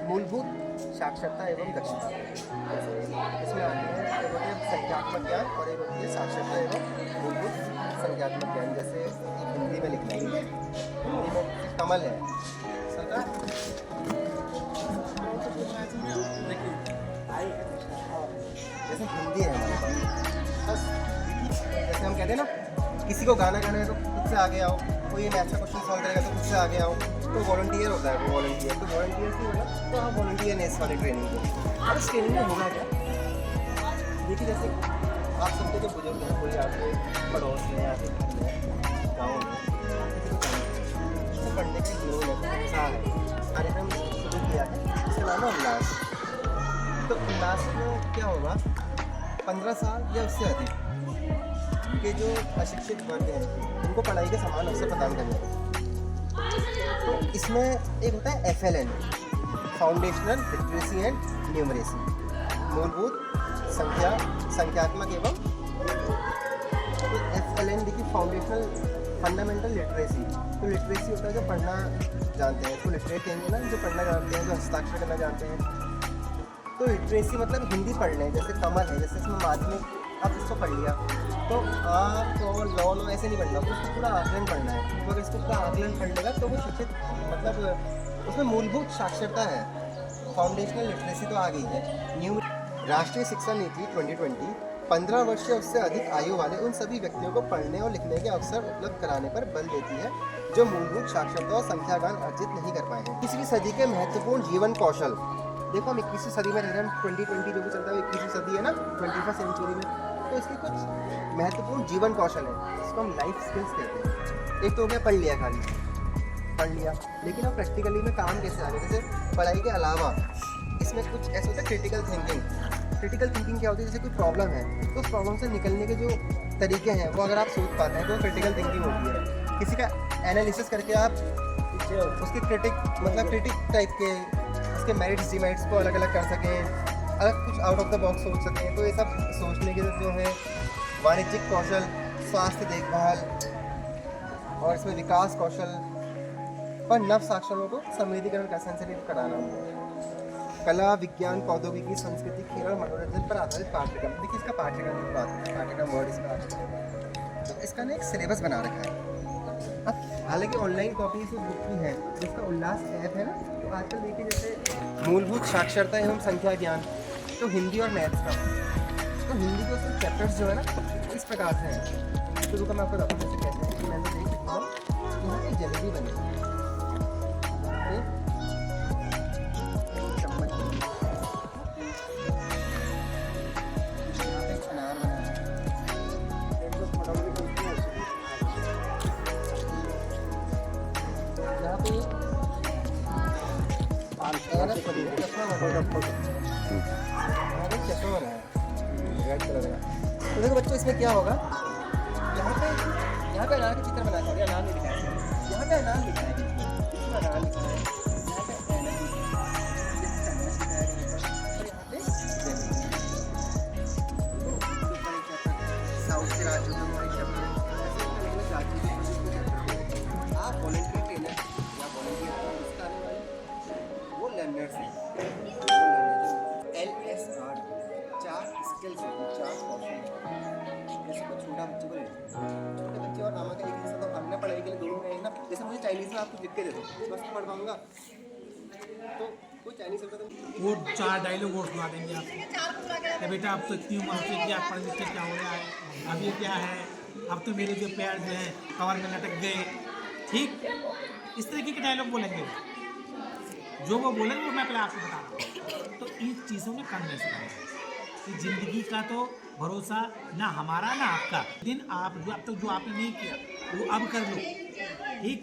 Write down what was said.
मूलभूत साक्षरता एवं दक्षता। जैसे इसमें आती है, एक होती है संख्यात्मक ज्ञान और एक होती है साक्षरता एवं मूलभूत संख्यात्मक ज्ञान। जैसे हिंदी में लिखना है, हिंदी में कमल है सरकार जैसे हिंदी है हमारे पास, बस जैसे हम कहते हैं ना किसी को गाना गाना है तो खुद से आगे आओ, कोई मैथ का क्वेश्चन सॉल्व करेगा तो खुद से आगे आओ, तो वॉलंटियर होता है, वो वॉलंटियर तो वॉलंटियर की होगा, तो हम वॉलंटियर ने इस वाली ट्रेनिंग को। और इस ट्रेनिंग में होगा क्या, देखिए जैसे आप सबके जो बुजुर्ग हैं, कोई आपके पड़ोस में या फिर घर में गाँव में पढ़ने का जुनून है, उत्साह है, कार्यक्रम शुरू किया है, इसका नाम है उल्लास। तो उल्लास में क्या होगा, 15 साल या उससे अधिक के जो अशिक्षित वर्ग हैं उनको पढ़ाई के समान अवसर प्रदान करने। तो इसमें एक होता है FLN, foundational literacy and numeracy, मूलभूत संख्यात्मक एवं। तो FLN देखिए फाउंडेशनल फंडामेंटल लिटरेसी, तो लिटरेसी होता है जो पढ़ना जानते हैं, तो लिटरेट कहेंगे ना जो पढ़ना जानते हैं, जो हस्ताक्षर करना जानते हैं। तो लिटरेसी मतलब हिंदी पढ़ने, जैसे कमल है, जैसे इसमें माध्यमिक आप इसको पढ़ लिया तो आप तो लॉ ऐसे नहीं पढ़ना, उसको पूरा आकलन पढ़ना है। तो अगर इसको पूरा आकलन पढ़ लेगा तो वो शिक्षित, मतलब उसमें मूलभूत साक्षरता है, फाउंडेशनल लिटरेसी तो आ गई है। न्यू राष्ट्रीय शिक्षा नीति 2020 15 वर्ष या उससे अधिक आयु वाले उन सभी व्यक्तियों को पढ़ने और लिखने के अवसर उपलब्ध कराने पर बल देती है जो मूलभूत साक्षरता और संख्या ज्ञान अर्जित नहीं कर पाए हैं। 21वीं सदी के महत्वपूर्ण जीवन कौशल, देखो हम 21वीं सदी में रह रहे हैं, 2020 जो भी चलता है 21वीं सदी है ना, 21st सेंचुरी में, तो इसके कुछ महत्वपूर्ण जीवन कौशल है, इसको हम लाइफ स्किल्स कहते हैं। एक तो हो गया पढ़ लिया, खाली पढ़ लिया, लेकिन अब प्रैक्टिकली में काम कैसे आ रहे, जैसे पढ़ाई के अलावा इसमें कुछ ऐसा होता है क्रिटिकल थिंकिंग। क्रिटिकल थिंकिंग क्या होती है, जैसे कोई प्रॉब्लम है तो उस प्रॉब्लम से निकलने के जो तरीके हैं वो अगर आप सोच पाते हैं तो क्रिटिकल थिंकिंग होती है। किसी का एनालिसिस करके आप उसके क्रिटिक टाइप के उसके मेरिट्स डिमेरिट्स को अलग अलग कर सकें, अलग कुछ आउट ऑफ द बॉक्स सोच सकें, तो ये सब सोचने के जो है वाणिज्यिक कौशल, स्वास्थ्य देखभाल और इसमें विकास कौशल पर नव साक्षरों को संवेदीकरण का सेंसिटिव कराना, कला विज्ञान प्रौद्योगिकी संस्कृति खेल और मनोरंजन पर आधारित पाठ्यक्रम। देखिए इसका पाठ्यक्रम वर्ड इसका, तो इसका ना एक सिलेबस बना रखा है। अब हालांकि ऑनलाइन कॉपीज तो बुक की है, जिसका उल्लास ऐप है ना, तो आजकल देखिए जैसे मूलभूत साक्षरता एवं संख्या ज्ञान, तो हिंदी और मैथ्स का, तो हिंदी के उसके चैप्टर्स जो है ना इस प्रकार से हैं। शुरू का मैं आपको बताऊँ जैसे कैसे हैं, कि मैंने देख सकता हूँ यहाँ एक जलेबी बनी, चम्मच बनी, यहाँ पे एक अनार बना है, यहाँ पे चश्मा बना है रेड कलर का। तो देखो बच्चों इसमें क्या होगा, यहाँ पे अनार का चित्र बना है, अनार नहीं दिखाया, यहाँ पे अनार लिखा है, इसमें अनार लिखा है, यहाँ पे ऐनक लिखा है, चम्मच लिखा है, और यहाँ पे साउथ के राज्यों में हमारे शब्द आप वॉलंटियर ट्रेनर या वॉलंटियर वो लर्नर्स हैं, LSR 4 स्किल्स होती है, 4 कौशल। जैसे कोई छोटा बच्चे को ले लो, छोटे बच्चे और नामा के लिए तो हमने पढ़ाई के लिए दोनों में ना, जैसे मुझे चाइनीज़ में आपको लिख के दे दो बस पढ़ पाऊँगा, तो कोई चाइनीज़ होता तो वो 4 डायलॉग और सुना देंगे आपको कि बेटा अब तो इतनी उम्र हो चुकी है, पढ़ लिख के क्या हो रहा है, अब ये क्या है, अब तो मेरे जो पैर जो हैं कवर में लटक गए, ठीक इस तरीके के डायलॉग बोलेंगे। जो वो बोलेंगे वो मैं पहले आपको बता रहा हूँ। तो इन चीज़ों में कम नहीं सिखाया कि ज़िंदगी का तो भरोसा ना हमारा ना आपका, दिन आप जो अब तक जो आपने नहीं किया वो अब कर लो, ठीक।